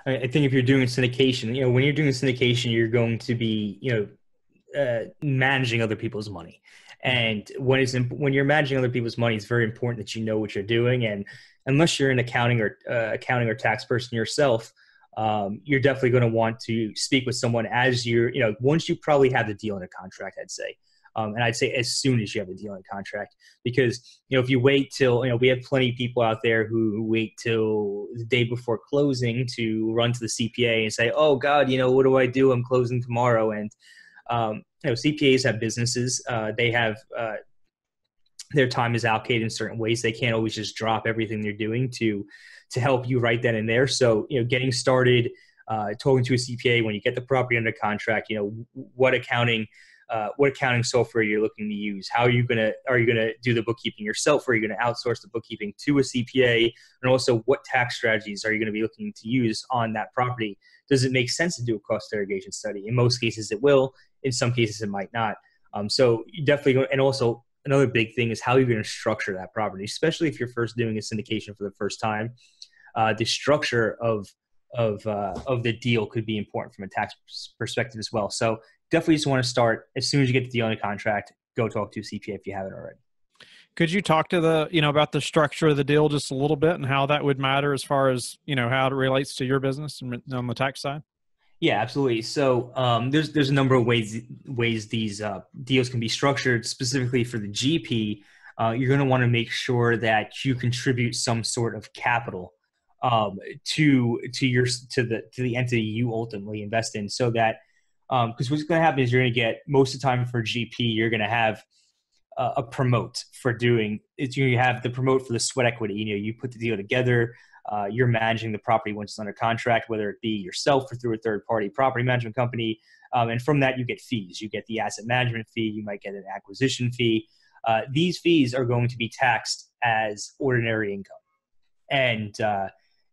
I think if you're doing syndication, when you're doing syndication, you're going to be, managing other people's money. And when you're managing other people's money, it's very important that you know what you're doing. And unless you're an accounting or tax person yourself, you're definitely going to want to speak with someone as once you probably have the deal in a contract, I'd say. And I'd say as soon as you have the deal in contract, because, if you wait till, we have plenty of people out there who wait till the day before closing to run to the CPA and say, oh God, what do I do? I'm closing tomorrow. And, CPAs have businesses. They have, their time is allocated in certain ways. They can't always just drop everything they're doing to help you right then and there. So, getting started, talking to a CPA when you get the property under contract, what accounting software you're looking to use. Are you gonna do the bookkeeping yourself, or are you gonna outsource the bookkeeping to a CPA? And also, what tax strategies are you gonna be looking to use on that property? Does it make sense to do a cost segregation study? In most cases, it will. In some cases, it might not. So you definitely, and also another big thing is how you're going to structure that property, especially if you're first doing a syndication for the first time. The structure of the deal could be important from a tax perspective as well. So definitely just want to start as soon as you get the deal under contract, go talk to a CPA if you haven't already. Could you talk to about the structure of the deal just a little bit and how that would matter as far as, how it relates to your business and on the tax side? Yeah, absolutely. So there's a number of ways these deals can be structured. Specifically for the GP, you're going to want to make sure that you contribute some sort of capital to the entity you ultimately invest in, so that because what's going to happen is you're going to get, most of the time for GP, you're going to have a promote for doing it. You have the promote for the sweat equity. You put the deal together. You're managing the property once it's under contract, whether it be yourself or through a third-party property management company. And from that, you get fees. You get the asset management fee. You might get an acquisition fee. These fees are going to be taxed as ordinary income. And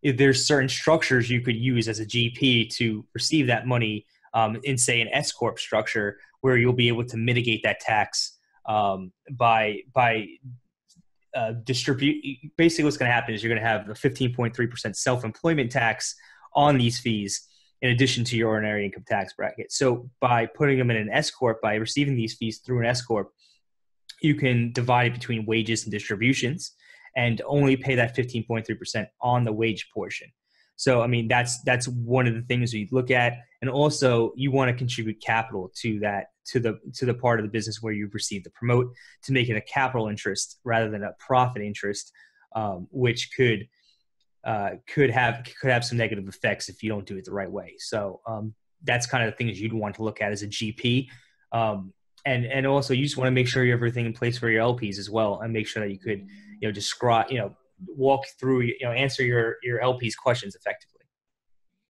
if there's certain structures you could use as a GP to receive that money in, say, an S Corp structure, where you'll be able to mitigate that tax by distribute. Basically, what's going to happen is you're going to have a 15.3% self-employment tax on these fees in addition to your ordinary income tax bracket. So by putting them in an S Corp, by receiving these fees through an S Corp, you can divide it between wages and distributions and only pay that 15.3% on the wage portion. So, that's one of the things we look at. And also, you want to contribute capital to the part of the business where you've received the promote, to make it a capital interest rather than a profit interest, which could have some negative effects if you don't do it the right way. So that's kind of the things you'd want to look at as a GP. And also, you just want to make sure you have everything in place for your LPs as well, and make sure that you could, describe, walk through, answer your LPs questions effectively.